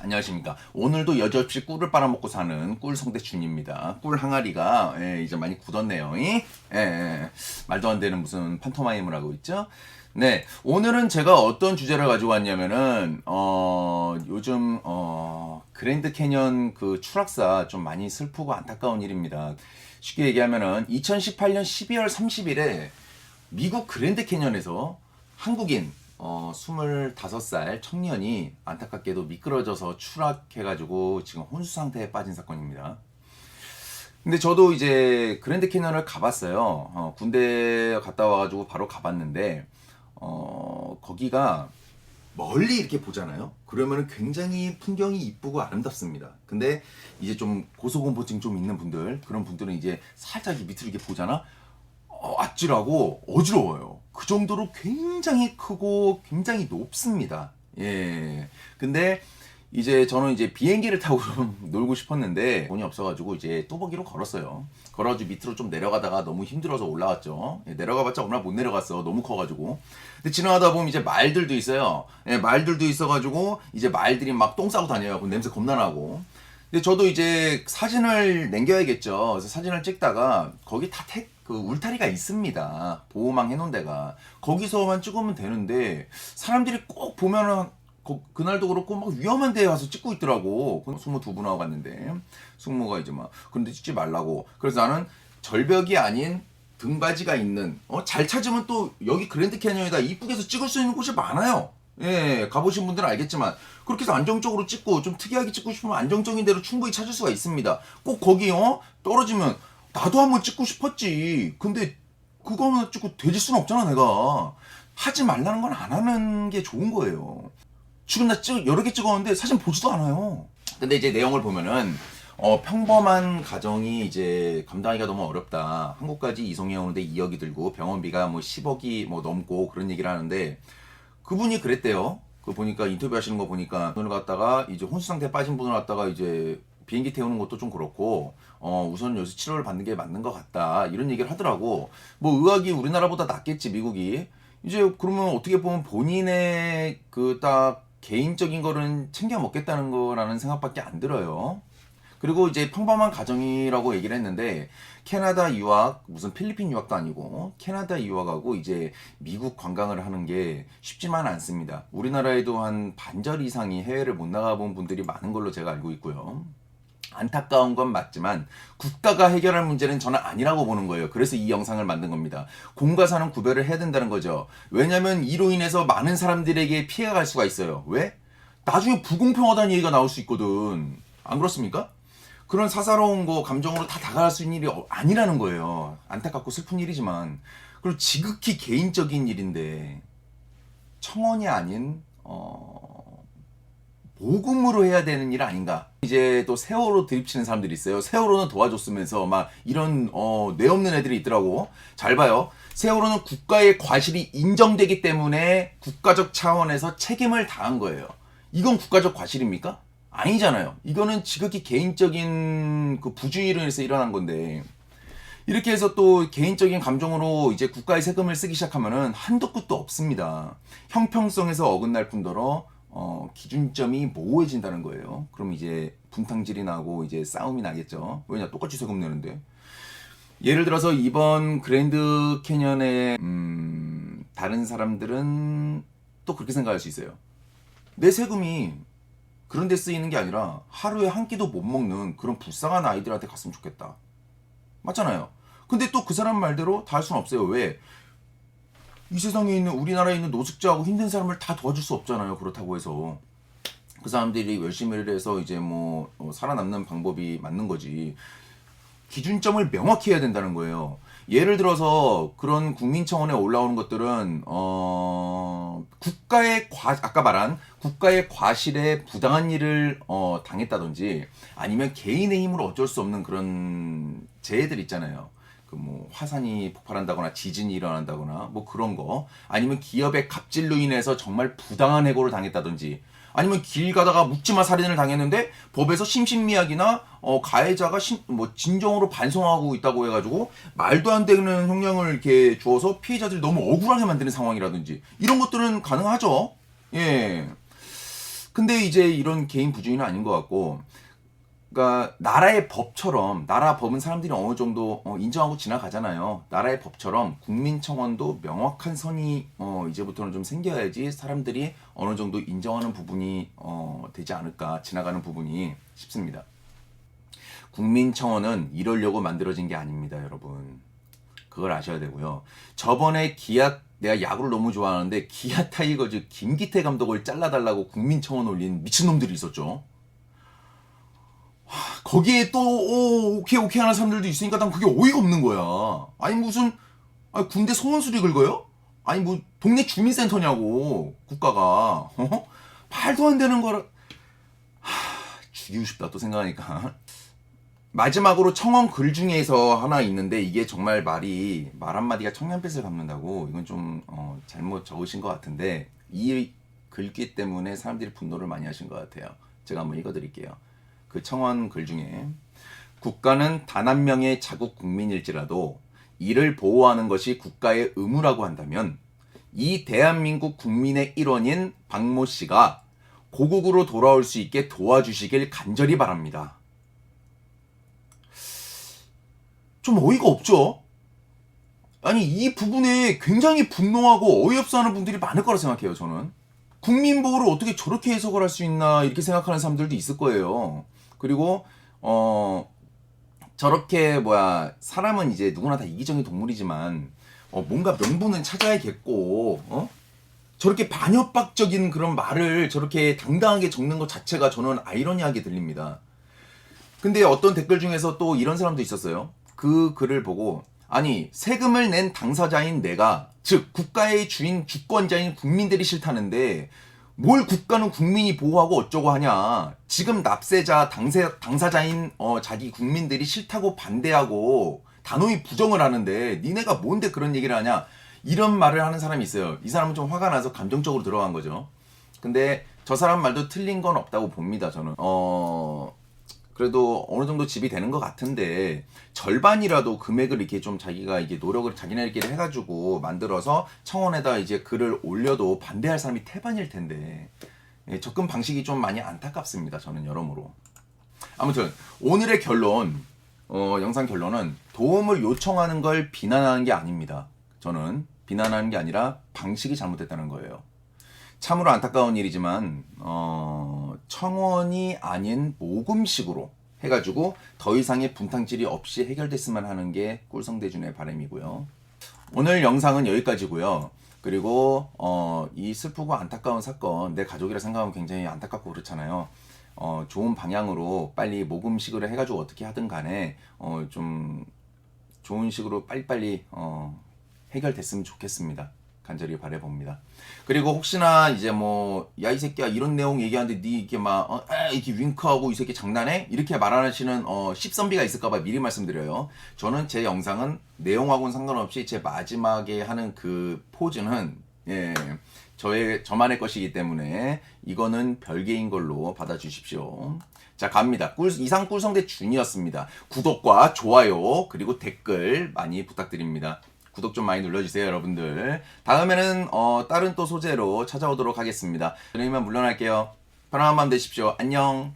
안녕하십니까. 오늘도 여지없이 꿀을 빨아먹고 사는 꿀 성대춘입니다. 꿀 항아리가 이제 많이 굳었네요. 말도 안 되는 무슨 판토마임을 하고 있죠. 네, 오늘은 제가 어떤 주제를 가지고 왔냐면은 요즘 그랜드 캐년 그 추락사 좀 많이 슬프고 안타까운 일입니다. 쉽게 얘기하면은 2018년 12월 30일에 미국 그랜드 캐년에서 한국인 25살 청년이 안타깝게도 미끄러져서 추락해가지고 지금 혼수 상태에 빠진 사건입니다. 근데 저도 이제 그랜드 캐년을 가봤어요. 군대 갔다 와가지고 바로 가봤는데 거기가 멀리 이렇게 보잖아요. 그러면은 굉장히 풍경이 이쁘고 아름답습니다. 근데 이제 좀 고소공포증 좀 있는 분들, 그런 분들은 이제 살짝 밑으로 이렇게 보잖아. 아찔하고 어지러워요. 그 정도로 굉장히 크고 굉장히 높습니다. 예. 근데 이제 저는 이제 비행기를 타고 좀 놀고 싶었는데 돈이 없어가지고 이제 뚜벅이로 걸었어요. 걸어가지고 밑으로 좀 내려가다가 너무 힘들어서 올라왔죠. 내려가봤자 얼마 못 내려갔어. 너무 커가지고. 근데 지나가다 보면 이제 말들도 있어요. 말들도 있어가지고 이제 말들이 막 똥 싸고 다녀요. 그 냄새 겁나 나고. 근데 저도 이제 사진을 남겨야겠죠. 그래서 사진을 찍다가 거기 다 그 울타리가 있습니다. 보호망 해놓은 데가. 거기서만 찍으면 되는데 사람들이 꼭 보면은 그날도 그렇고 막 위험한 데 와서 찍고 있더라고. 숙모 두 분하고 갔는데 숙모가 이제 막 그런데 찍지 말라고. 그래서 나는 절벽이 아닌 등받이가 있는 잘 찾으면 또 여기 그랜드 캐니언이다 이쁘게 해서 찍을 수 있는 곳이 많아요. 예, 가보신 분들은 알겠지만 그렇게 해서 안정적으로 찍고 좀 특이하게 찍고 싶으면 안정적인 데로 충분히 찾을 수가 있습니다. 꼭 거기 떨어지면 나도 한번 찍고 싶었지. 근데 그거만 찍고 되질 수는 없잖아. 내가 하지 말라는 건 안 하는 게 좋은 거예요. 지금 나 여러 개 찍었는데 사진 보지도 않아요. 근데 이제 내용을 보면은 평범한 가정이 이제 감당하기가 너무 어렵다. 한국까지 이송해 오는데 2억이 들고 병원비가 뭐 10억이 뭐 넘고 그런 얘기를 하는데 그분이 그랬대요. 그 보니까 인터뷰 하시는 거 보니까 돈을 갖다가 이제 혼수 상태에 빠진 분을 갖다가 이제 비행기 태우는 것도 좀 그렇고 우선 여기서 치료를 받는 게 맞는 것 같다 이런 얘기를 하더라고. 뭐 의학이 우리나라보다 낫겠지 미국이. 이제 그러면 어떻게 보면 본인의 그 딱 개인적인 거는 챙겨 먹겠다는 거라는 생각밖에 안 들어요. 그리고 이제 평범한 가정이라고 얘기를 했는데 캐나다 유학 무슨 필리핀 유학도 아니고 캐나다 유학하고 이제 미국 관광을 하는 게 쉽지만 않습니다. 우리나라에도 한 반절 이상이 해외를 못 나가본 분들이 많은 걸로 제가 알고 있고요. 안타까운 건 맞지만 국가가 해결할 문제는 저는 아니라고 보는 거예요. 그래서 이 영상을 만든 겁니다. 공과 사는 구별을 해야 된다는 거죠. 왜냐면 이로 인해서 많은 사람들에게 피해가 갈 수가 있어요. 왜? 나중에 불공평하다는 얘기가 나올 수 있거든. 안 그렇습니까? 그런 사사로운 거 감정으로 다 다가갈 수 있는 일이 아니라는 거예요. 안타깝고 슬픈 일이지만. 그리고 지극히 개인적인 일인데 청원이 아닌 모금으로 해야 되는 일 아닌가. 이제 또 세월호 드립치는 사람들이 있어요. 세월호는 도와줬으면서 막 이런 뇌 없는 애들이 있더라고. 잘 봐요. 세월호는 국가의 과실이 인정되기 때문에 국가적 차원에서 책임을 다한 거예요. 이건 국가적 과실입니까? 아니잖아요. 이거는 지극히 개인적인 그 부주의로 인해서 일어난 건데 이렇게 해서 또 개인적인 감정으로 이제 국가의 세금을 쓰기 시작하면은 한도 끝도 없습니다. 형평성에서 어긋날 뿐더러 기준점이 모호해진다는 거예요. 그럼 이제 분탕질이 나고 이제 싸움이 나겠죠. 왜냐 똑같이 세금 내는데. 예를 들어서 이번 그랜드 캐년의 다른 사람들은 또 그렇게 생각할 수 있어요. 내 세금이 그런 데 쓰이는 게 아니라 하루에 한 끼도 못 먹는 그런 불쌍한 아이들한테 갔으면 좋겠다. 맞잖아요. 근데 또 그 사람 말대로 다 할 수는 없어요. 왜? 이 세상에 있는 우리나라에 있는 노숙자하고 힘든 사람을 다 도와줄 수 없잖아요. 그렇다고 해서 그 사람들이 열심히 해서 이제 뭐 살아남는 방법이 맞는 거지. 기준점을 명확히 해야 된다는 거예요. 예를 들어서 그런 국민청원에 올라오는 것들은 아까 말한 국가의 과실에 부당한 일을 당했다든지 아니면 개인의 힘으로 어쩔 수 없는 그런 재해들 있잖아요. 그 뭐 화산이 폭발한다거나 지진이 일어난다거나 뭐 그런 거 아니면 기업의 갑질로 인해서 정말 부당한 해고를 당했다든지 아니면 길 가다가 묵지마 살인을 당했는데 법에서 심신미약이나 가해자가 진정으로 반성하고 있다고 해가지고 말도 안 되는 형량을 이렇게 주어서 피해자들이 너무 억울하게 만드는 상황이라든지 이런 것들은 가능하죠. 예. 근데 이제 이런 개인 부주의는 아닌 것 같고, 그러니까 나라의 법처럼, 나라 법은 사람들이 어느 정도 인정하고 지나가잖아요. 나라의 법처럼 국민청원도 명확한 선이 이제부터는 좀 생겨야지 사람들이 어느 정도 인정하는 부분이 되지 않을까, 지나가는 부분이 싶습니다. 국민청원은 이러려고 만들어진 게 아닙니다, 여러분. 그걸 아셔야 되고요. 저번에 내가 야구를 너무 좋아하는데 기아 타이거즈 김기태 감독을 잘라달라고 국민청원 올린 미친놈들이 있었죠. 거기에 또 오케이 하는 사람들도 있으니까 난 그게 어이가 없는 거야. 아니 무슨 군대 소원수리 긁어요? 아니 뭐 동네 주민센터냐고 국가가 말도 안 되는 거라. 죽이고 싶다 또 생각하니까. 마지막으로 청원 글 중에서 하나 있는데 이게 정말 말 한마디가 청년빛을 갚는다고, 이건 좀 잘못 적으신 것 같은데 이 글귀 때문에 사람들이 분노를 많이 하신 것 같아요. 제가 한번 읽어드릴게요. 그 청원 글 중에, 국가는 단 한 명의 자국 국민일지라도 이를 보호하는 것이 국가의 의무라고 한다면 이 대한민국 국민의 일원인 박모 씨가 고국으로 돌아올 수 있게 도와주시길 간절히 바랍니다. 좀 어이가 없죠? 아니 이 부분에 굉장히 분노하고 어이없어하는 분들이 많을 거라 생각해요. 저는 국민보호를 어떻게 저렇게 해석을 할 수 있나 이렇게 생각하는 사람들도 있을 거예요. 그리고 저렇게 사람은 이제 누구나 다 이기적인 동물이지만 뭔가 명분은 찾아야겠고 저렇게 반협박적인 그런 말을 저렇게 당당하게 적는 것 자체가 저는 아이러니하게 들립니다. 근데 어떤 댓글 중에서 또 이런 사람도 있었어요. 그 글을 보고, 아니 세금을 낸 당사자인 내가, 즉 국가의 주인 주권자인 국민들이 싫다는데 뭘 국가는 국민이 보호하고 어쩌고 하냐. 지금 납세자 당사자인 자기 국민들이 싫다고 반대하고 단호히 부정을 하는데 니네가 뭔데 그런 얘기를 하냐. 이런 말을 하는 사람이 있어요. 이 사람은 좀 화가 나서 감정적으로 들어간 거죠. 근데 저 사람 말도 틀린 건 없다고 봅니다. 저는 그래도 어느 정도 집이 되는 것 같은데 절반이라도 금액을 이렇게 좀 자기가 이게 노력을 자기네들끼리 해가지고 만들어서 청원에다 이제 글을 올려도 반대할 사람이 태반일 텐데 접근 방식이 좀 많이 안타깝습니다. 저는 여러모로. 아무튼 오늘의 결론, 영상 결론은 도움을 요청하는 걸 비난하는 게 아닙니다. 저는 비난하는 게 아니라 방식이 잘못됐다는 거예요. 참으로 안타까운 일이지만 청원이 아닌 모금식으로 해가지고 더 이상의 분탕질이 없이 해결됐으면 하는 게 꿀성대준의 바람이고요. 오늘 영상은 여기까지고요. 그리고 이 슬프고 안타까운 사건, 내 가족이라 생각하면 굉장히 안타깝고 그렇잖아요. 좋은 방향으로 빨리 모금식으로 해가지고 어떻게 하든 간에 좀 좋은 식으로 빨리빨리 해결됐으면 좋겠습니다. 간절히 바라봅니다. 그리고 혹시나 이제 야 이 새끼야 이런 내용 얘기하는데 니 이렇게 이렇게 윙크하고 이 새끼 장난해? 이렇게 말하시는 씹선비가 있을까봐 미리 말씀드려요. 저는 제 영상은 내용하고는 상관없이 제 마지막에 하는 그 포즈는 저만의 것이기 때문에 이거는 별개인 걸로 받아주십시오. 자, 갑니다. 이상 꿀성대 준이었습니다. 구독과 좋아요 그리고 댓글 많이 부탁드립니다. 구독 좀 많이 눌러주세요, 여러분들. 다음에는 다른 또 소재로 찾아오도록 하겠습니다. 그러면 물러날게요. 편안한 밤 되십시오. 안녕.